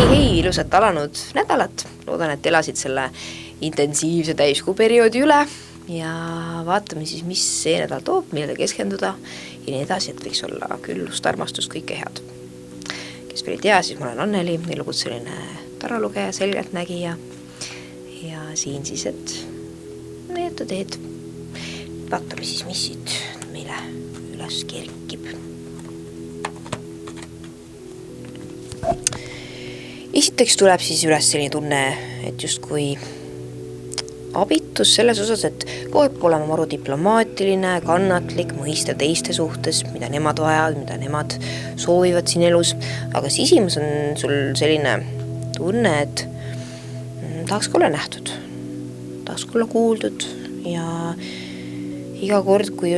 Hei, ilusat alanud nädalat. Loodan, et elasid selle intensiivse täiskuu perioodi üle ja vaatame siis, mis see nädal toob, millele keskenduda ja nii edasi, et võiks olla küllust, armastust, kõike head. Kes veel ei tea, siis ma olen Anneli, elukutseline taralugeja, selgeltnägija ja siin siis, et meeta teed. Vaatame siis, mis siit meile üles kerkib. Esiteks tuleb siis üles selline tunne, et just kui abitus selles osas, et kogu olema maru diplomaatiline, kannatlik, mõista teiste suhtes, mida nemad vajavad, mida nemad soovivad siin elus. Aga sisimas on sul selline tunne, et tahaks ka olla nähtud, tahaks ka olla kuuldud ja iga kord, kui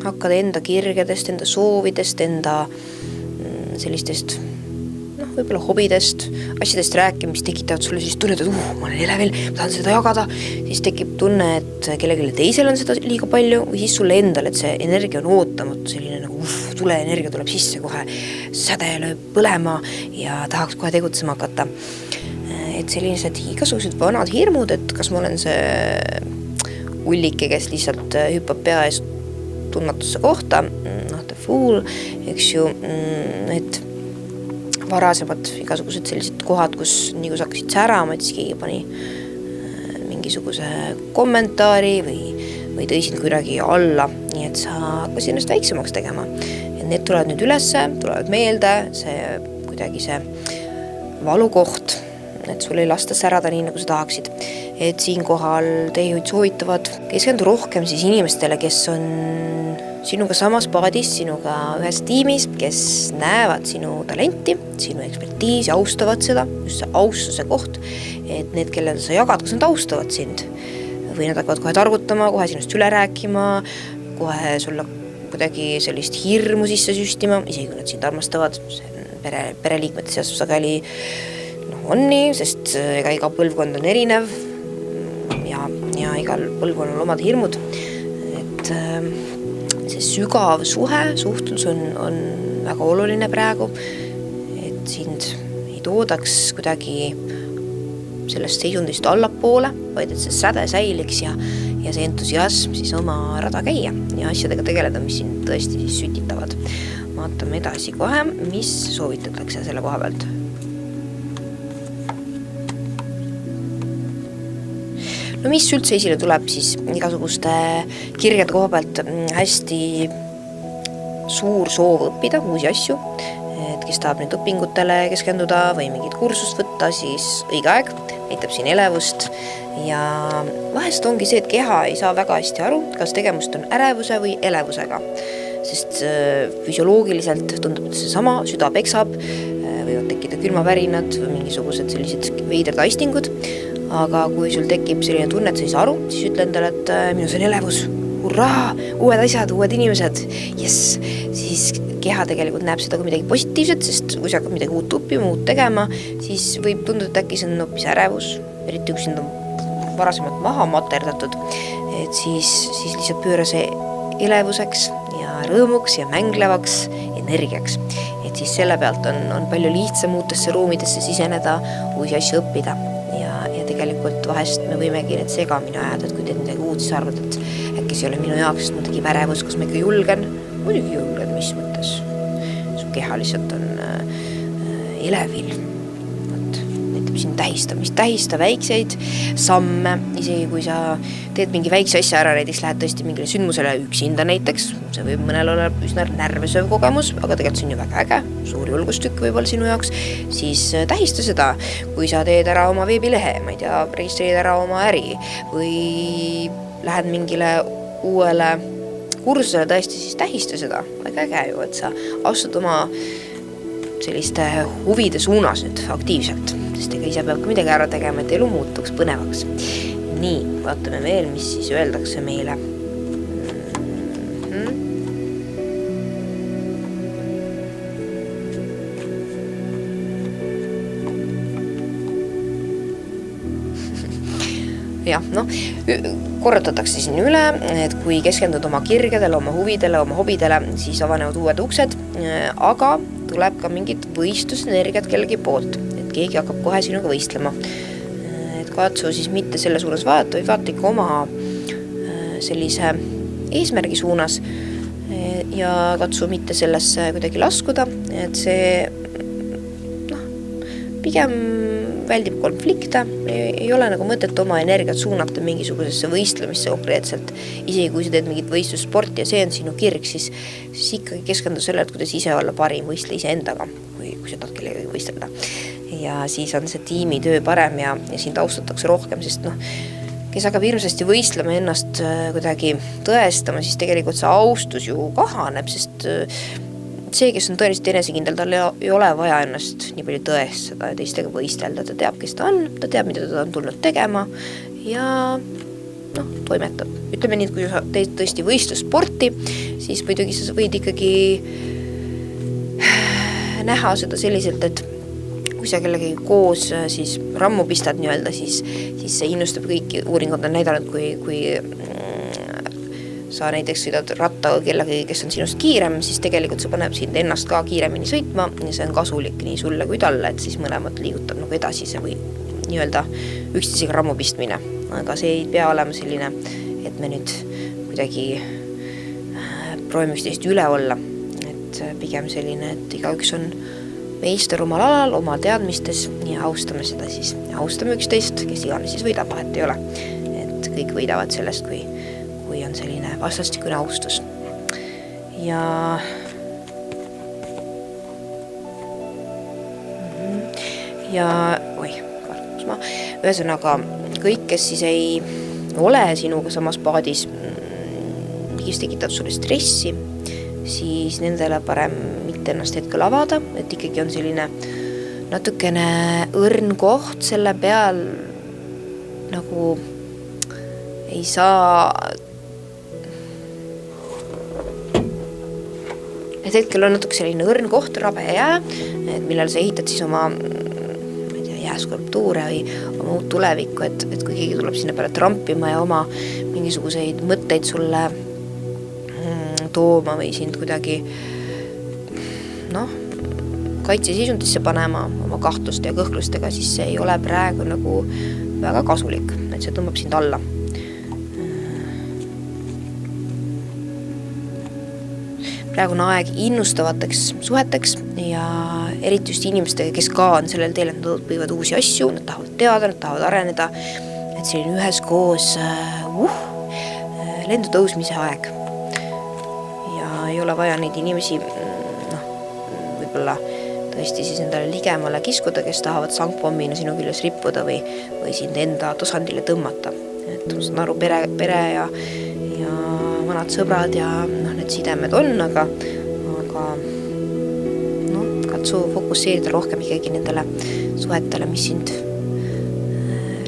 hakkad enda kirgedest, enda soovidest, enda sellistest võib-olla hobidest, asjadest rääkimist tekitavad sulle siis tunned, et ma olen elevil, ma tahan seda jagada, siis tekib tunne, et kellelegi teisel on seda liiga palju või siis sulle endal, et see energia on ootamatu, selline nagu tuleenergia tuleb sisse kohe, säde lööb põlema ja tahaks kohe tegutsema hakata. Et sellised igasugused vanad hirmud, et kas ma olen see ullike, kes lihtsalt hüppab pea ees tundmatusse kohta, the fool, eks ju, et varasemad igasugused sellised kohad, kus nii kui sa hakkasid särama, et siis keegi pani mingisuguse kommentaari või tõi sind kuidagi alla, nii et sa hakkasid ennast väiksemaks tegema. Ja need tulevad nüüd ülesse, tulevad meelde, see valukoht, et sul ei lasta särada nii, nagu sa tahaksid. Et siinkohal teid soovitavad keskendu rohkem siis inimestele, kes on sinuga samas paadis, sinuga ühes tiimis, kes näevad sinu talenti, sinu ekspertiisi, austavad seda, just see austuse koht, et need, kellele sa jagad, kas nad austavad sind või nad hakkavad kohe targutama, kohe sinust üle rääkima, kohe sulle kuidagi sellist hirmu sisse süstima, isegi kui nad sind armastavad, pereliikmete seas sageli on nii, sest iga põlvkond on erinev ja igal põlvkonnal omad hirmud, et see sügav suhtlus on väga oluline praegu, et sind ei toodaks kuidagi sellest seisundist allapoole, vaid et see säde säiliks ja see entusiasm siis oma rada käia ja asjadega tegeleda, mis sind tõesti siis sütitavad. Vaatame edasi kohe, mis soovitatakse selle koha pealt. No mis üldse esile tuleb siis igasuguste kirjade koha pealt hästi suur soov õppida uusi asju, et kes tahab nüüd õpingutele keskenduda või mingit kursust võtta, siis õige aeg, näitab siin elevust ja vahest ongi see, et keha ei saa väga hästi aru, kas tegemust on ärevuse või elevusega, sest füsioloogiliselt tundub, et see sama, süda peksab, võivad tekkida külmavärinad või mingisugused sellised veidrad aistingud. Aga kui sul tekib selline tunne, et sa ei saa aru, siis ütle endale, et minus on elevus, hurraa, uued asjad, uued inimesed, yes, siis keha tegelikult näeb seda kui midagi positiivset, sest kui sa hakkad midagi uut õppima, uut tegema, siis võib tunduda, et äkki see on hoopis ärevus, eriti kui sind on varasemalt maha materdatud, et siis lihtsalt pööra see elevuseks ja rõõmuks ja mänglevaks energiaks. Et siis selle pealt on palju lihtsam uutesse ruumidesse siseneda, uusi asju õppida. Ja tegelikult vahest me võimegi need segamini ajada, et kui teed midagi uut, siis arvad, et äkki see ei ole minu jaoks, sest mul tegi ärevus, kas ma ikka julgen? Muidugi julgen, mis mõttes? Su keha lihtsalt on elevil. Näitab siin tähista väikseid samme, isegi kui sa teed mingi väikse asja ära, näiteks lähed tõesti mingile sündmusele üksinda näiteks, see võib mõnel olla üsna närvesööv kogemus, aga tegelikult see on ju väga äge, suur julgustükk võib-olla sinu jaoks, siis tähista seda, kui sa teed ära oma veebilehe, ma ei tea, registreerid ära oma äri või lähed mingile uuele kursusele tõesti, siis tähista seda, väga äge ju, et sa astud oma selliste huvide suunas nüüd aktiivselt, sest ega ise peab ka midagi ära tegema, et elu muutuks põnevaks. Nii, vaatame veel, mis siis öeldakse meile. Jah, korrutatakse siin üle, et kui keskendud oma kirgedele, oma huvidele, oma hobidele, siis avanevad uued uksed, aga tuleb ka mingid võistlusenergiat kellegi poolt, et keegi hakkab kohe sinuga võistlema. Et katsu siis mitte selle suunas vaadata, või vaata ikka oma sellise eesmärgi suunas ja katsu mitte sellesse kuidagi laskuda, et see pigem väldib konflikte, ei ole nagu mõtet oma energiat suunata mingisugusesse võistlemisse konkreetselt, isegi kui sa teed mingit võistlussporti ja see on sinu kirg, siis ikkagi keskendu selle, et kuidas ise olla parim, võistle ise endaga, kui sa tahad kellegagi võistelda. Ja siis on see tiimitöö parem ja sind austatakse rohkem, sest kes hakkab hirmsasti võistlema ennast kuidagi tõestama, siis tegelikult see austus ju kahaneb, sest see, kes on tõeliselt enesekindel, tal ei ole vaja ennast nii palju tõestada ja teistega võistelda. Ta teab, kes ta on, ta teab, mida ta on tulnud tegema ja toimetab. Ütleme nii, et kui sa teed tõesti võistlussporti, siis muidugi sa võid ikkagi näha seda selliselt, et kui sa kellegi koos siis rammu pistad nii-öelda, siis see innustab kõiki. Uuringud on näidanud, kui sa näiteks sõidad rattaga kellegagi, kes on sinust kiirem, siis tegelikult see paneb sind ennast ka kiiremini sõitma ja see on kasulik nii sulle kui talle, et siis mõlemad liigutab edasi see või nii-öelda üksteisega rammu pistmine. Aga see ei pea olema selline, et me nüüd kuidagi proovime üksteist üle olla. Et pigem selline, et igaüks on meister omal alal, oma teadmistes ja austame seda siis. Ja austame üksteist, kes iganes siis võidab, vahet ei ole. Et kõik võidavad sellest, kui on selline vastastikune austus. Ja ühesõnaga kõik, kes siis ei ole sinuga samas paadis, kes tekitab sulle stressi, siis nendele parem mitte ennast hetkel avada, et ikkagi on selline natukene õrn koht selle peal, nagu ei saa. Et hetkel on natuke selline õrn koht, rabe jää, et millal sa ehitad siis oma jääskulptuure või oma uut tulevikku, et kui keegi tuleb sinna peale trampima ja oma mingisuguseid mõtteid sulle tooma või sind kuidagi kaitseseisundisse panema oma kahtluste ja kõhklustega, siis see ei ole praegu nagu väga kasulik, et see tõmbab sind alla. Praegu on aeg innustavateks suheteks ja eriti just inimestega, kes ka on sellel teel, et nad võivad uusi asju, nad tahavad teada, nad tahavad areneda, et selline üheskoos lendu tõusmise aeg. Ja ei ole vaja neid inimesi võib-olla tõesti siis endale ligemale kiskuda, kes tahavad sangpommina sinu küljes rippuda või sind enda tasandile tõmmata. Et ma saan aru, pere ja vanad sõbrad ja need sidemed on, aga katsu fokusseerida rohkem ikkagi nendele suhetele, mis sind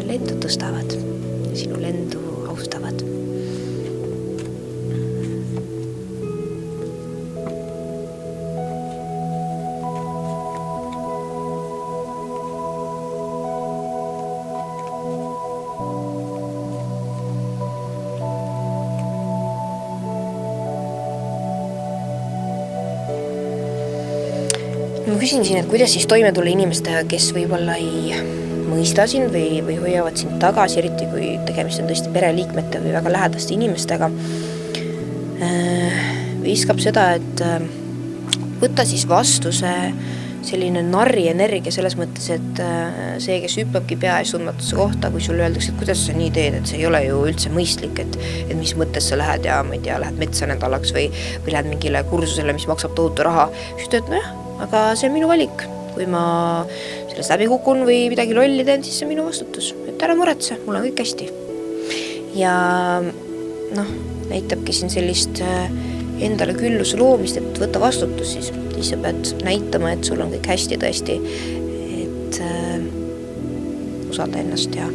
lendu tõstavad ja sinu lendu austavad. Ma küsin siin, et kuidas siis toime tulla inimestega, kes võib-olla ei mõista sind või hoiavad sind tagasi, eriti kui tegemist on tõesti pereliikmete või väga lähedaste inimestega. Viskab seda, et võtta siis vastu selline narri energia selles mõttes, et see, kes hüppabki pea ees tundmatusse kohta, kui sulle öeldakse, et kuidas sa nii teed, et see ei ole ju üldse mõistlik, et mis mõttes sa lähed ja ma ei tea, lähed metsa nädalaks või lähed mingile kursusele, mis maksab tohutu raha. Siis ütled, aga see on minu valik. Kui ma sellest läbi kukun või midagi lolli teen, siis see on minu vastutus. Et ära muretse, mul on kõik hästi. Ja näitabki siin sellist endale külluse loomist, et võtta vastutus, siis sa pead näitama, et sul on kõik hästi tõesti, et usalda ennast ja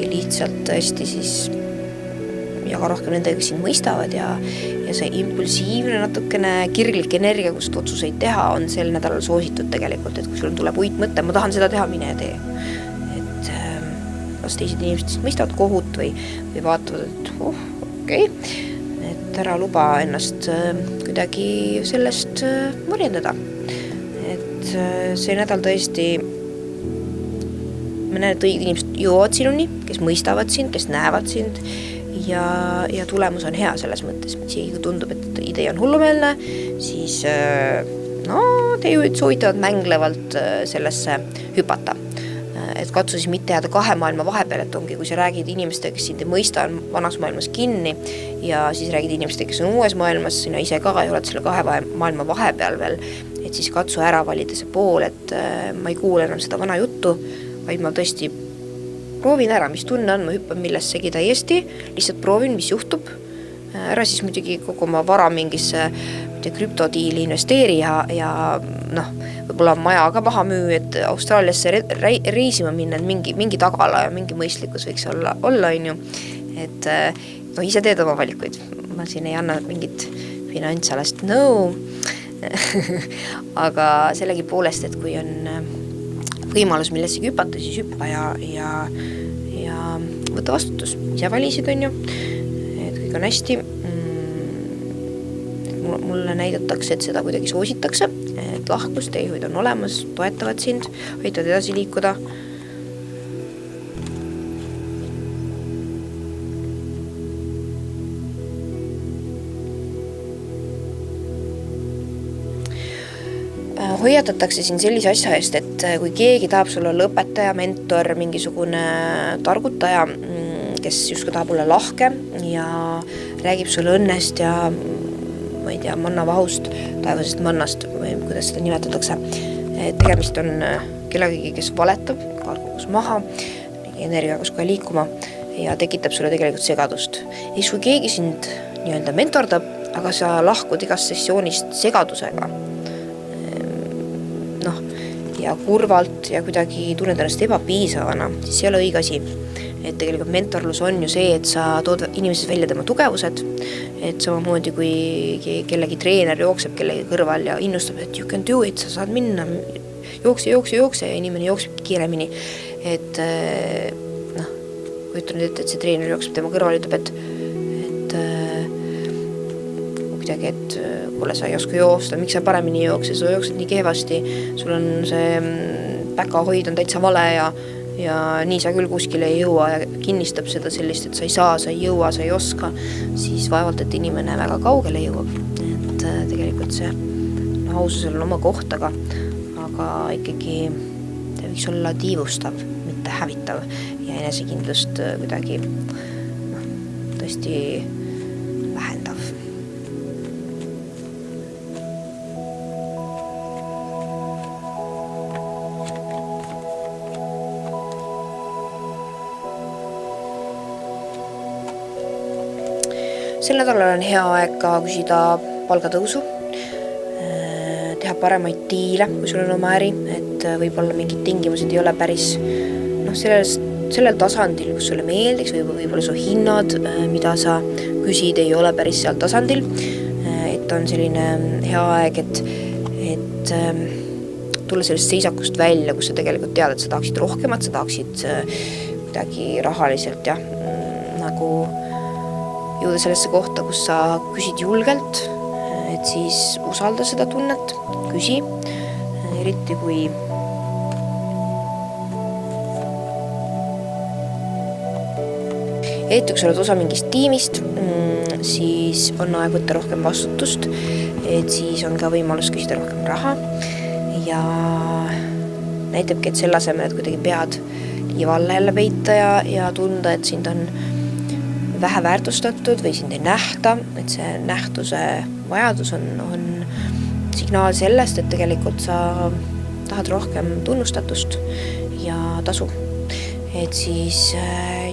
lihtsalt tõesti siis jaga rohkem nendega, kes sind mõistavad ja see impulsiivne natukene kirglik energia, kust otsuseid teha, on sel nädalal soositud tegelikult, et kui sul tuleb uitmõte, ma tahan seda teha, mine ja tee. Et kas teised inimesed mõistavad kohut või vaatavad, et okei. Et ära luba ennast kuidagi sellest morjendada. Et see nädal tõesti ma näen, et õiged inimesed jõuavad sinuni, kes mõistavad sind, kes näevad sind ja tulemus on hea selles mõttes. Isegi kui tundub, et idee on hullumeelne, siis te soovitavad mänglevalt sellesse hüpata. Et katsu siis mitte jääda kahe maailma vahepeal, et ongi, kui sa räägid inimestega, kes sind ei mõista, on vanas maailmas kinni ja siis räägid inimestega, kes on uues maailmas, sina ise ka ei oled selle kahe maailma vahepeal veel, et siis katsu ära valida see pool, et ma ei kuule enam seda vana juttu, vaid ma tõesti proovin ära, mis tunne on, ma hüppan millessegi täiesti, lihtsalt proovin, mis juhtub, ära siis muidugi kogu oma vara mingisse krüptodiili investeeri ja võib-olla maja ka maha müü, et Austraaliasse reisima minna, et mingi tagala ja mingi mõistlikkus võiks olla on ju, et ise teed oma valikuid, ma siin ei anna mingit finantsalast nõu, aga sellegi poolest, et kui on võimalus millessegi hüpata, siis hüppa ja võtta vastutus, ise valisid on ju, et kõik on hästi. Mulle näidatakse, et seda kuidagi soositakse, et lahkus, teehoid on olemas, toetavad sind, aitavad edasi liikuda. Hoiatatakse siin sellise asja eest, et kui keegi tahab sulle olla õpetaja, mentor, mingisugune targutaja, kes justkui tahab olla lahke ja räägib sulle õnnest ja ma ei tea, mannavahust, taevasest mannast või kuidas seda nimetatakse. Tegemist on kellegi, kes valetab, kargukus maha, energia hakkas kohe liikuma ja tekitab sulle tegelikult segadust. Ja kui keegi sind nii-öelda mentordab, aga sa lahkud igast sessioonist segadusega, ja kurvalt ja kuidagi tunned ennast ebapiisavana, siis see ei ole õige asi. Et tegelikult mentorlus on ju see, et sa tood inimeses välja tema tugevused, et samamoodi kui kellegi treener jookseb kellegi kõrval ja innustab, et you can do it, sa saad minna, jookse ja inimene jookseb kiiremini. Et kui ütlen nüüd, et see treener jookseb tema kõrval, ütleb, et kuidagi, et kuule, sa ei oska joosta, miks sa paremini jookse, sa jooksed nii kehvasti, sul on see päkahoid on täitsa vale ja nii sa küll kuskile ei jõua ja kinnistab seda sellist, et sa ei saa, sa ei jõua, sa ei oska, siis vaevalt, et inimene väga kaugele jõuab. Et tegelikult see aususel on oma koht, aga ikkagi ta võiks olla tiivustav, mitte hävitav ja enesekindlust kuidagi tõesti vähendav. Sel nädalal on hea aeg ka küsida palgatõusu, teha paremaid diile, kui sul on oma äri, et võib-olla mingid tingimused ei ole päris sellel tasandil, kus sulle meeldiks, võib-olla su hinnad, mida sa küsid, ei ole päris seal tasandil, et on selline hea aeg, et tulla sellest seisakust välja, kus sa tegelikult tead, et sa tahaksid rohkemat, sa tahaksid midagi rahaliselt nagu jõuda sellesse kohta, kus sa küsid julgelt, et siis usalda seda tunnet, küsi, eriti kui kui sa oled osa mingist tiimist, siis on aeg võtta rohkem vastutust, et siis on ka võimalus küsida rohkem raha ja näitabki, et selle asemel, et kuidagi pead liivalla jälle peita ja tunda, et sind on vähe väärtustatud või sind ei nähta, et see nähtuse vajadus on signaal sellest, et tegelikult sa tahad rohkem tunnustatust ja tasu. Et siis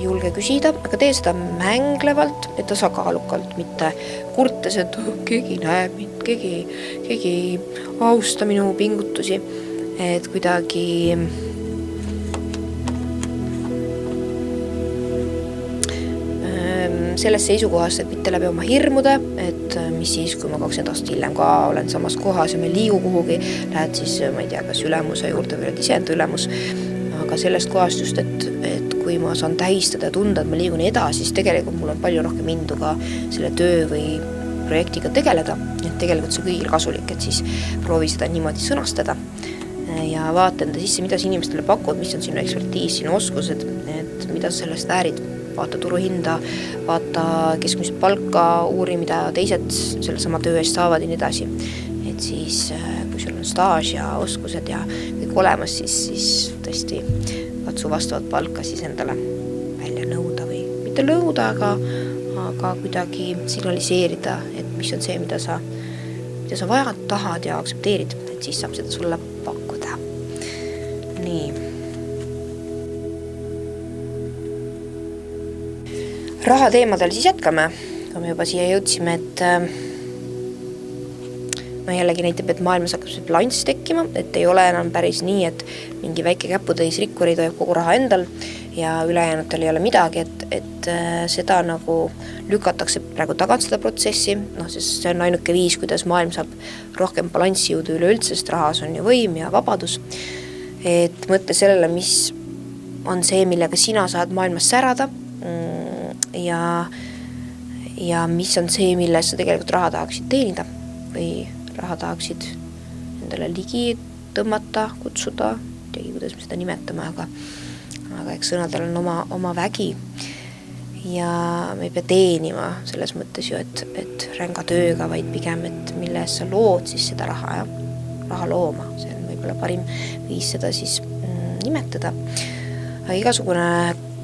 julge küsida, aga tee seda mänglevalt ja tasakaalukalt, mitte kurtes, et keegi näeb mind, keegi austa minu pingutusi, et kuidagi selles seisukohast, et mitte läbi oma hirmude, et mis siis, kui ma 20 aastat hiljem ka olen samas kohas ja me liigu kuhugi, lähed siis, ma ei tea, kas ülemuse juurde või oled iseenda ülemus, aga sellest kohast just, et kui ma saan tähistada ja tunda, et ma liigun edasi, siis tegelikult mul on palju rohkem indu ka selle töö või projektiga tegeleda, et tegelikult see kõigil kasulik, et siis proovi seda niimoodi sõnastada, ja vaata enda sisse, mida sa inimestele pakud, mis on sinu ekspertiis, sinu oskused, et mida sa sellest väärid. Vaata turuhinda, vaata keskmist palka, uuri, mida teised selle sama töö eest saavad ja nii edasi. Et siis, kui sul on staaž ja oskused ja kõik olemas, siis tõesti katsu vastavat palka siis endale välja nõuda või mitte nõuda, aga kuidagi signaliseerida, et mis on see, mida sa vajad, tahad ja aktsepteerid, et siis saab seda sulle pakkuda. Nii. Raha teemadel siis jätkame, kui me juba siia jõudsime, et jällegi näitab, et maailmas hakkab see balanss tekkima, et ei ole enam päris nii, et mingi väike käputäis rikkuri toib kogu raha endal ja ülejäänutel ei ole midagi, et seda nagu lükatakse praegu tagant seda protsessi, sest see on ainuke viis, kuidas maailm saab rohkem balanssi jõuda üleüldse, sest rahas on ju võim ja vabadus. Et mõtle sellele, mis on see, millega sina saad maailmas särada ja mis on see, milles sa tegelikult raha tahaksid teenida või raha tahaksid endale ligi tõmmata, kutsuda, teagi, kuidas me seda nimetame, aga eks sõnadel on oma vägi ja me ei pea teenima selles mõttes ju, et ränga tööga, vaid pigem, et milles sa lood siis seda raha looma, see on võib-olla parim viis seda siis nimetada. Aga igasugune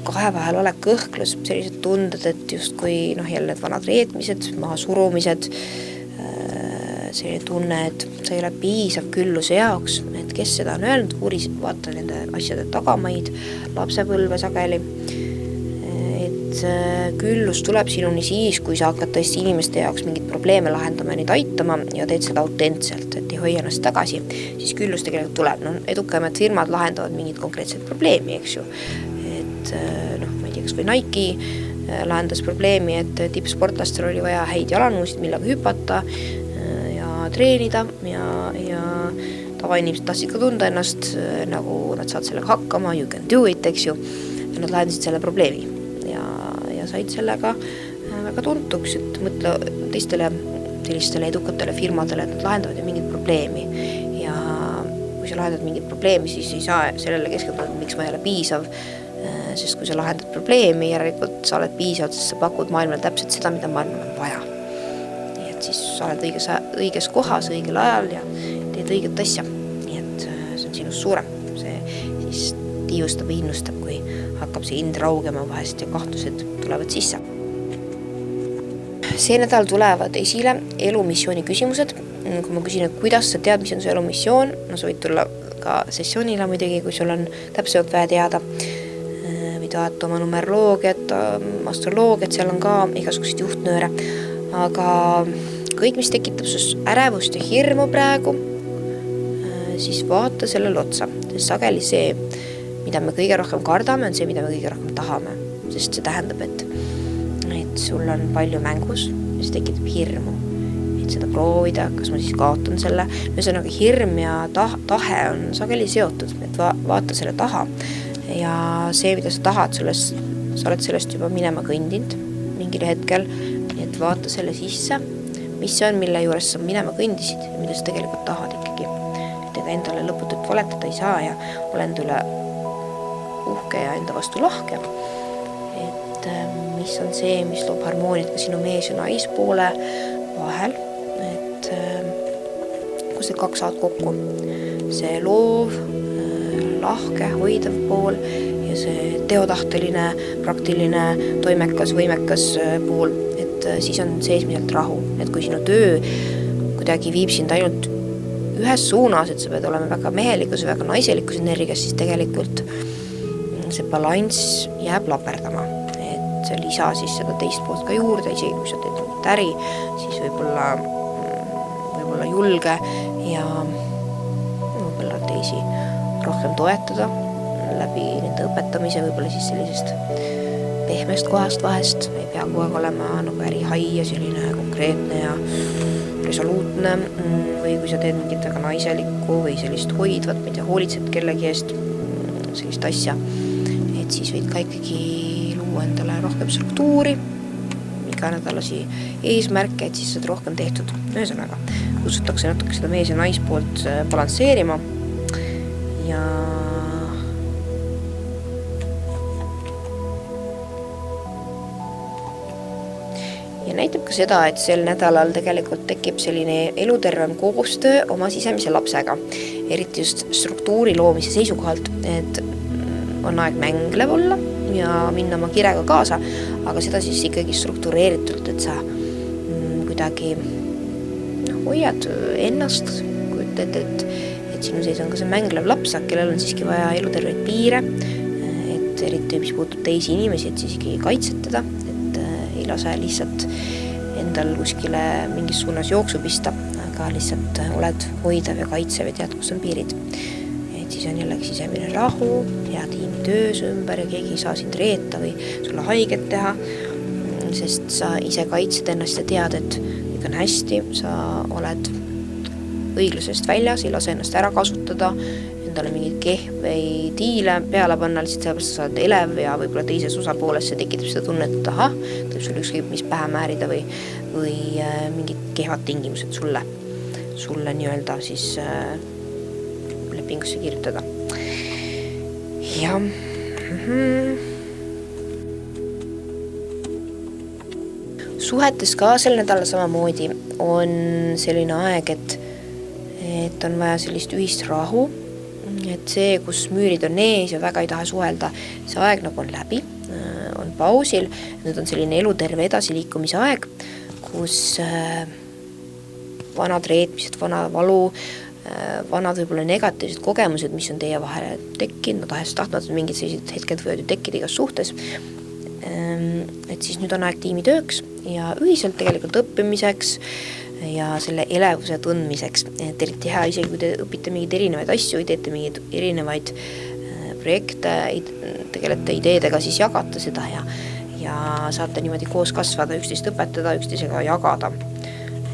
kahe vahel ole kõhklus, sellised tunded, et just kui jälle need vanad reetmised, maha surumised, selline tunne, et sa ei ole piisav külluse jaoks, et kes seda on öelnud, vaata nende asjade tagamaid, lapsepõlve sageli, et küllus tuleb sinuni siis, kui sa hakkad tõesti inimeste jaoks mingid probleeme lahendama ja neid aitama ja teed seda autentselt, et ei hoia ennast tagasi, siis küllus tegelikult tuleb. Edukamad firmad lahendavad mingid konkreetsed probleemi, eks ju. Et ma ei tea, kas või Nike lahendas probleemi, et tippsportlastel oli vaja häid jalanuusid, millega hüpata ja treenida ja tavainimesed tahtsid ka tunda ennast, nagu nad saad sellega hakkama, you can do it, eks ju. Ja nad lahendasid selle probleemi ja said sellega väga tuntuks, et mõtle teistele sellistele edukatele firmadele, et nad lahendavad ju mingit probleemi ja kui sa lahendad mingit probleemi, siis ei saa sellele keskenduda, miks ma ei ole piisav, sest kui sa lahendad probleemi, järelikult sa oled piisav, sest sa pakud maailmale täpselt seda, mida maailmal on vaja. Nii et siis sa oled õiges kohas, õigel ajal ja teed õiget asja. Nii et see on sinust suurem. See siis tiiustab ja innustab, kui hakkab see hind raugema vahest ja kahtlused tulevad sisse. See nädal tulevad esile elumissiooni küsimused. Kui ma küsin, et kuidas sa tead, mis on su elumissioon, sa võid tulla ka sessioonile muidugi, kui sul on täpselt vaja teada. Võid vaata oma numeroloogiat, astroloogiat, seal on ka igasugused juhtnööre. Aga kõik, mis tekitab sus ärevust ja hirmu praegu, siis vaata sellele otsa. Sest sageli see, mida me kõige rohkem kardame, on see, mida me kõige rohkem tahame. Sest see tähendab, et sul on palju mängus ja see tekitab hirmu, et seda proovida, kas ma siis kaotan selle. Ühesõnaga hirm ja tahe on sageli seotud, et vaata selle taha ja see, mida sa tahad, sa oled sellest juba minema kõndinud mingil hetkel, et vaata selle sisse, mis see on, mille juures sa minema kõndisid ja mida sa tegelikult tahad ikkagi. Et ega endale lõputult valetada ei saa ja ole enda üle uhke ja enda vastu lahke. Mis on see, mis loob harmooniat ka sinu mees ja naispoole vahel, et kus need kaks saad kokku. See loov, lahke, hoidav pool ja see teotahteline, praktiline, toimekas, võimekas pool, et siis on seesmiselt rahu. Et kui sinu töö kuidagi viib sind ainult ühes suunas, et sa pead olema väga mehelikus ja väga naiselikus energias, siis tegelikult see balanss jääb laperdama. See lisa siis seda teist poolt ka juurde, isegi kui sa teed mingit äri, siis võib-olla julge ja võib-olla teisi rohkem toetada läbi nende õpetamise, võib-olla siis sellisest pehmest kohast vahest, ei pea kogu aeg olema nagu ärihai ja selline konkreetne ja resoluutne, või kui sa teed mingit väga naiselikku või sellist hoidvat, mida hoolitsed kellegi eest, sellist asja, et siis võid ka ikkagi endale rohkem struktuuri, iga nädalasi eesmärke, et siis seda rohkem tehtud. Ühesõnaga, kutsutakse natuke seda mees ja naispoolt balansseerima ja näitab ka seda, et sel nädalal tegelikult tekib selline elutervem koostöö oma sisemise lapsega, eriti just struktuuri loomise seisukohalt, et on aeg mänglev olla ja minna oma kirega kaasa, aga seda siis ikkagi struktureeritult, et sa kuidagi hoiad ennast, kujutad, et sinu sees on ka see mänglev laps, kellel on siiski vaja eluterveid piire, et eriti mis puutub teisi inimesi, et siiski kaitsed teda, et ei lase lihtsalt endal kuskile mingis suunas jooksu pista, aga lihtsalt oled hoidav ja kaitsev ja tead, kus on piirid. Et siis on jällegi sisemine rahu, hea tiimi töös ümber ja keegi ei saa sind reeta või sulle haiget teha, sest sa ise kaitsed ennast ja tead, et kõik on hästi, sa oled õiglusest väljas, ei lase ennast ära kasutada, endale mingid kehvei diile peale panna, lihtsalt sellepärast sa oled elev ja võib-olla teises osapooles see tekitab seda tunnet, et ahah, tuleb sul ükskõik mis pähe määrida või mingid kehvad tingimused sulle nii-öelda siis lepingusse kirjutada. Ja suhetes ka sel nädalal samamoodi on selline aeg, et on vaja sellist ühist rahu, et see, kus müürid on ees ja väga ei taha suhelda, see aeg nagu on läbi, on pausil, nüüd on selline eluterve edasiliikumise aeg, kus vanad reetmised, vana valu, vanad võib-olla negatiivsed kogemused, mis on teie vahele tekkinud, tahtmata mingid sellised hetked võivad ju tekkida igas suhtes, et siis nüüd on aeg tiimitööks ja ühiselt tegelikult õppimiseks ja selle elevuse tundmiseks, et eriti hea, isegi kui te õpite mingeid erinevaid asju, teete mingeid erinevaid projekte, tegelete ideedega, siis jagate seda ja saate niimoodi koos kasvada, üksteist õpetada, üksteisega jagada.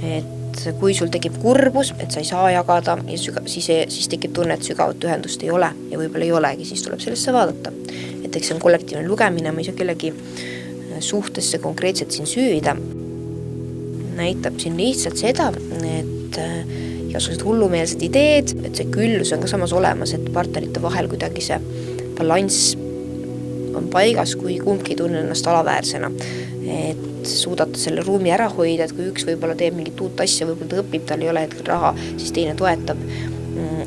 Et kui sul tekib kurbus, et sa ei saa jagada, siis tekib tunne, et sügavat ühendust ei ole ja võib-olla ei olegi, siis tuleb sellesse vaadata. Et eks see on kollektiivne lugemine, ma ei saa kellegi suhtesse konkreetselt siin süüvida. Näitab siin lihtsalt seda, et igasugused hullumeelsed ideed, et see küllus on ka samas olemas, et partnerite vahel kuidagi see balanss on paigas, kui kumbki tunne ennast alaväärsena. Et suudate selle ruumi ära hoida, et kui üks võib-olla teeb mingit uut asja, võib-olla ta õpib, tal ei ole hetkel raha, siis teine toetab.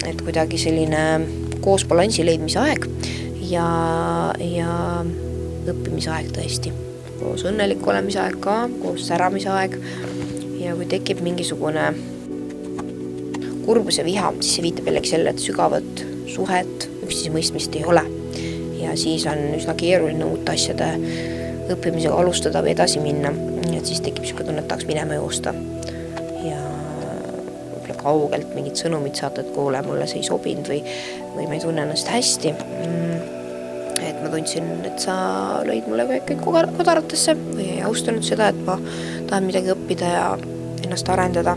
Et kuidagi selline koos balansi leidmise aeg ja õppimise aeg tõesti. Koos õnnelik olemise aeg ka, koos säramise aeg. Ja kui tekib mingisugune kurbus ja viha, siis see viitab jällegi selle, et sügavat suhet, üksteise mõistmist ei ole. Ja siis on üsna keeruline uut asjade õppimisega alustada või edasi minna. Et siis tekib siuke tunne, et tahaks minema joosta. Ja võib-olla kaugelt mingid sõnumid saata, et kuule, mulle see ei sobinud või ma ei tunne ennast hästi. Et ma tundsin, et sa lõid mulle kõik kodaratesse või ei austanud seda, et ma tahan midagi õppida ja ennast arendada.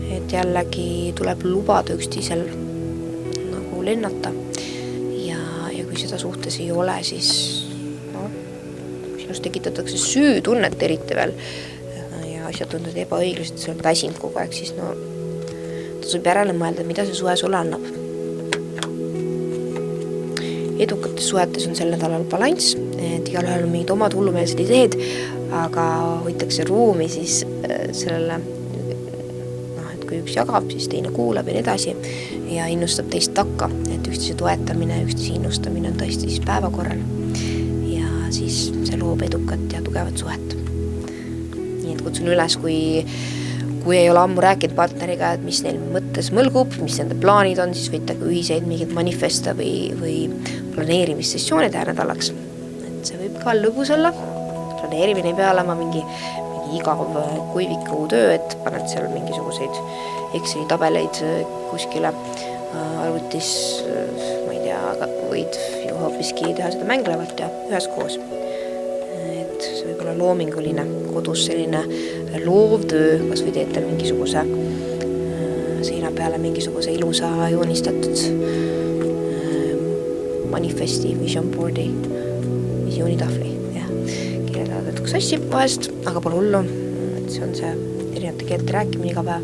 Et jällegi tuleb lubada üksteisel nagu lennata. Ja kui seda suhtes ei ole, siis sinust tekitatakse süütunnet eriti veel ja asjad tunduvad ebaõiglused, sa oled väsinud kogu aeg, siis tasub järele mõelda, mida see suhe sulle annab. Edukates suhetes on sel nädalal balanss, et igalühel on mingid omad hullumeelsed ideed, aga hoitakse ruumi siis sellele, et kui üks jagab, siis teine kuulab ja nii edasi ja innustab teist takka, et üksteise toetamine, üksteise innustamine on tõesti siis päevakorral ja siis see loob edukat ja tugevat suhet. Nii et kutsun üles, kui ei ole ammu rääkinud partneriga, et mis neil mõttes mõlgub, mis nende plaanid on, siis võite ka ühiseid mingid manifeste või planeerimissessioonid nädalaks. Et see võib ka lõbus olla. Planeerimine ei pea olema mingi igav kuiviku töö, et paned seal mingisuguseid Exceli tabeleid kuskile arvutis, ma ei tea, võid ju hoopiski teha seda mänglevat ja üheskoos. Et see võib olla loominguline kodus selline loovtöö, kas või teete mingisuguse seina peale mingisuguse ilusa joonistatud manifesti, vision boardi, visioonitahvli. Kirjeldada natuke sassi vahest, aga pole hullu, et see on see erinevate keelte rääkimine iga päev.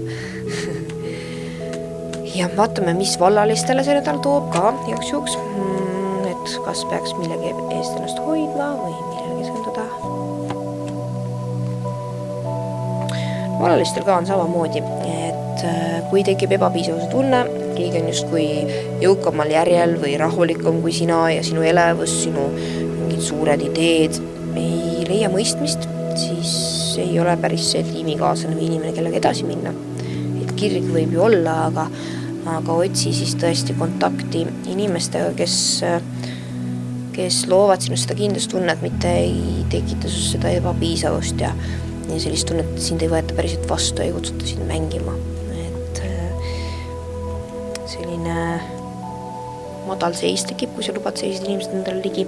ja vaatame, mis vallalistele see nädal toob ka igaks juhuks, et kas peaks millegi eest ennast hoidma või millele keskenduda. Vallalistel ka on samamoodi, et kui tekib ebapiisavuse tunne, keegi on just kui jõukamal järjel või rahulikum kui sina ja sinu elevus, sinu mingid suured ideed ei leia mõistmist, siis ei ole päris see tiimikaaslane või inimene, kellega edasi minna. Et kirg võib ju olla, aga otsi siis tõesti kontakti inimestega, kes loovad sinust seda kindlustunnet, mitte ei tekita sinust seda ebapiisavust ja sellist tunnet, et sind ei võeta päriselt vastu, ei kutsuta sind mängima. Et selline madal seis tekib, kui sa lubad sellised inimesed endale ligi,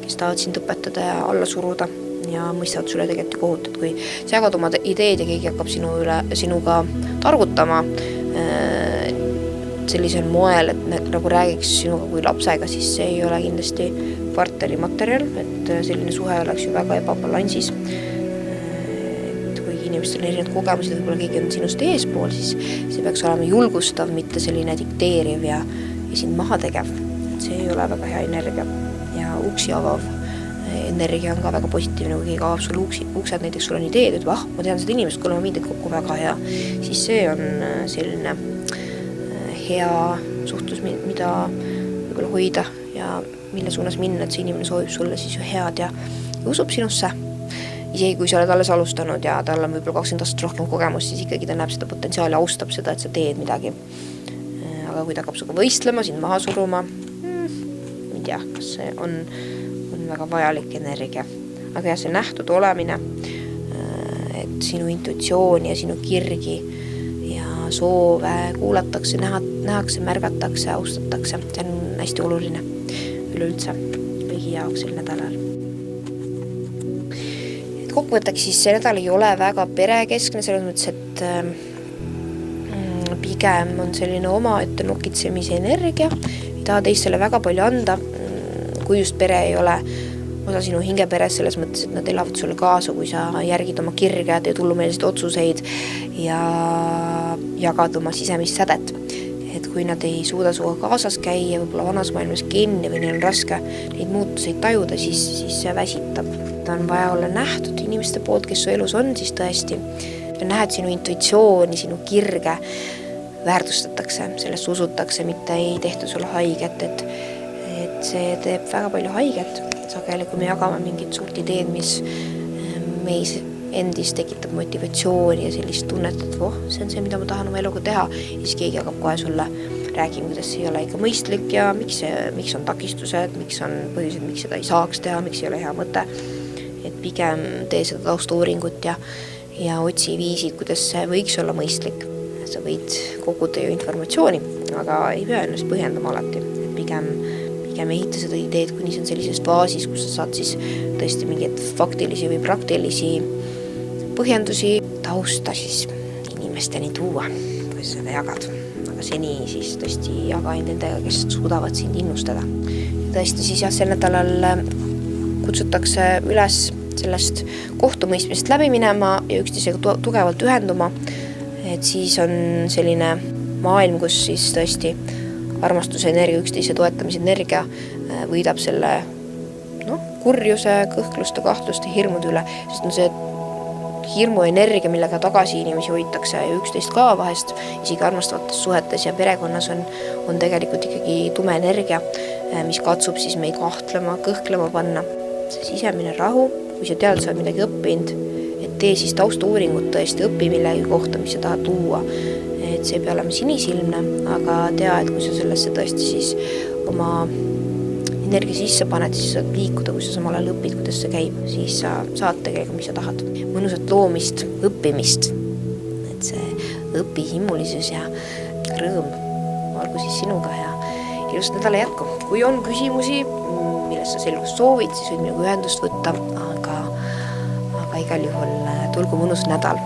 kes tahavad sind õpetada ja alla suruda ja mõistavad sulle tegelikult kohutad, kui sa jagad oma ideed ja keegi hakkab sinuga targutama sellisel moel, et nagu räägiks sinuga kui lapsega, siis see ei ole kindlasti partneri materjal, et selline suhe oleks ju väga ebabalansis. Inimestel on erinevad kogemused, võib-olla keegi on sinust eespool, siis see peaks olema julgustav, mitte selline dikteeriv ja sind maha tegev. See ei ole väga hea energia ja uksi avav energia on ka väga positiivne, kui keegi avab sulle uksed, näiteks sul on ideed, et ma tean seda inimest, kui oleme viided kokku väga hea, siis see on selline hea suhtlus, mida võib-olla hoida ja mille suunas minna, et see inimene soovib sulle siis ju head ja usub sinusse. Isegi kui sa oled alles alustanud ja tal on võib-olla 20 aastat rohkem kogemust, siis ikkagi ta näeb seda potentsiaali, austab seda, et sa teed midagi. Aga kui ta hakkab suga võistlema, sind maha suruma, ei tea, kas see on väga vajalik energia. Aga jah, see nähtud olemine, et sinu intuitsiooni ja sinu kirgi ja soove kuulatakse, nähakse, märgatakse, austatakse. See on hästi oluline üleüldse kõigi jaoks sel nädalal. Kokkuvõtteks siis see nädal ei ole väga perekeskne, selles mõttes, et pigem on selline oma ette nokitsemise energia, ei taha teistele väga palju anda, kui just pere ei ole osa sinu hingeperes, selles mõttes, et nad elavad sulle kaasa, kui sa järgid oma kirge, teed hullumeelseid otsuseid ja jagad oma sisemist sädet. Et kui nad ei suuda suga kaasas käia, võib-olla vanas maailmas kinni või neil on raske neid muutuseid tajuda, siis see väsitab. Ta on vaja olla nähtud inimeste poolt, kes su elus on, siis tõesti nähed sinu intuitsiooni, sinu kirge väärtustatakse, sellest usutakse, mitte ei tehta sulle haiget, et see teeb väga palju haiget. Sageli, kui me jagame mingid suurt ideed, mis meis endis tekitab motivatsiooni ja sellist tunnet, et see on see, mida ma tahan oma eluga teha, ja siis keegi hakkab kohe sulle räägima, kuidas see ei ole ikka mõistlik ja miks on takistused, miks on põhjused, miks seda ei saaks teha, miks ei ole hea mõte. Et pigem tee seda taustuuringut ja otsi viisid, kuidas see võiks olla mõistlik. Sa võid koguda ju informatsiooni, aga ei pea ennast põhjendama alati. Et pigem ehita seda ideed, kuni see on sellises faasis, kus sa saad siis tõesti mingeid faktilisi või praktilisi põhjendusi tausta siis inimesteni tuua, kui seda jagad. Aga seni siis tõesti jaga nendega, kes suudavad sind innustada. Ja tõesti siis sel nädalal kutsutakse üles sellest kohtumõistmist läbi minema ja üksteisega tugevalt ühenduma. Et siis on selline maailm, kus siis tõesti armastuse energia, üksteise toetamise energia võidab selle kurjuse, kõhkluste, kahtluste, hirmude üle, sest on see hirmu energia, millega tagasi inimesi hoitakse ja üksteist ka vahest, isegi armastavates suhetes ja perekonnas on tegelikult ikkagi tume energia, mis katsub siis meid kahtlema, kõhklema panna. See sisemine rahu, kui sa tead, sa oled midagi õppinud, et tee siis taustuuringut tõesti, õpi millegi kohta, mis sa tahad tuua. Et see peab olema sinisilmne, aga tea, et kui sa sellesse tõesti siis oma energia sisse paned, siis saad liikuda, kui sa samal ajal õpid, kuidas see käib, siis sa saad tegelikult, mis sa tahad. Mõnusat loomist, õppimist, et see õpihimulisus ja rõõm olgu siis sinuga ja ilust nädala jätku. Kui on küsimusi, millest sa selgust soovid, siis võid minuga ühendust võtta, aga igal juhul tulgu mõnus nädal.